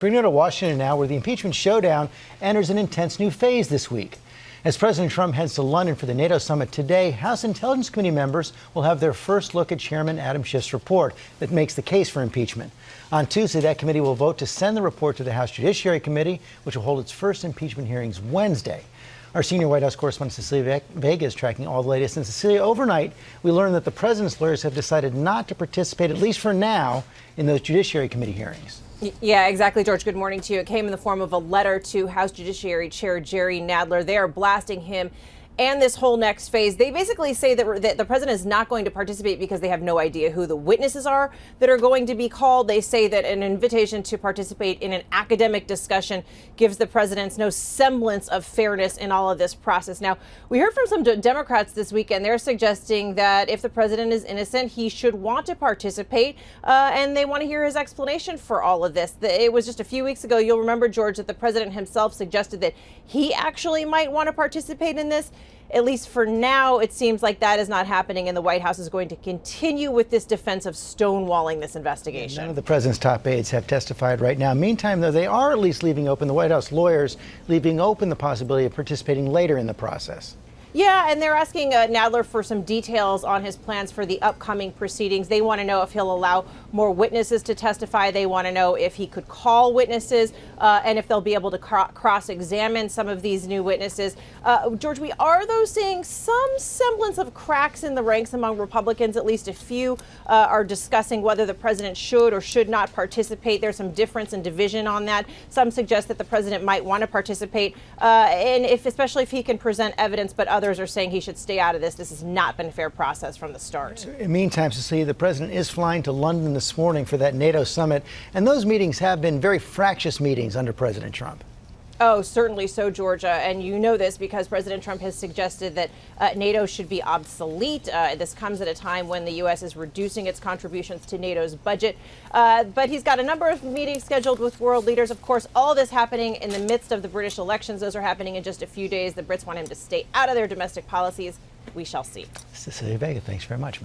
Bringing it to Washington now, where the impeachment showdown enters an intense new phase this week. As President Trump heads to London for the NATO summit today, House Intelligence Committee members will have their first look at Chairman Adam Schiff's report that makes the case for impeachment. On Tuesday, that committee will vote to send the report to the House Judiciary Committee, which will hold its first impeachment hearings Wednesday. Our senior White House correspondent Cecilia Vega is tracking all the latest. And Cecilia, overnight, we learned that the president's lawyers have decided not to participate, at least for now, in those Judiciary Committee hearings. Yeah, exactly, George. Good morning to you. It came in the form of a letter to House Judiciary Chair Jerry Nadler. They are blasting him and this whole next phase. They basically say that the president is not going to participate because they have no idea who the witnesses are that are going to be called. They say that an invitation to participate in an academic discussion gives the president no semblance of fairness in all of this process. Now, we heard from some Democrats this weekend. They're suggesting that if the president is innocent, he should want to participate, and they want to hear his explanation for all of this. It was just a few weeks ago, you'll remember, George, that the president himself suggested that he actually might want to participate in this. At least for now, it seems like that is not happening, and the White House is going to continue with this defense of stonewalling this investigation. None of the president's top aides have testified right now. Meantime, though, they are at least leaving open, the White House lawyers leaving open the possibility of participating later in the process. Yeah, and they're asking Nadler for some details on his plans for the upcoming proceedings. They want to know if he'll allow more witnesses to testify. They want to know if he could call witnesses and if they'll be able to cross-examine some of these new witnesses. George, we are, though, seeing some semblance of cracks in the ranks among Republicans. At least a few are discussing whether the president should or should not participate. There's some difference and division on that. Some suggest that the president might want to participate, and especially if he can present evidence, but others are saying he should stay out of this. This has not been a fair process from the start. In the meantime, Cecilia, the president is flying to London this morning for that NATO summit, and those meetings have been very fractious meetings under President Trump. Oh, certainly so, Georgia. And you know this because President Trump has suggested that NATO should be obsolete. This comes at a time when the U.S. is reducing its contributions to NATO's budget. But he's got a number of meetings scheduled with world leaders. Of course, all this happening in the midst of the British elections. Those are happening in just a few days. The Brits want him to stay out of their domestic policies. We shall see. Cecilia Vega, thanks very much, man.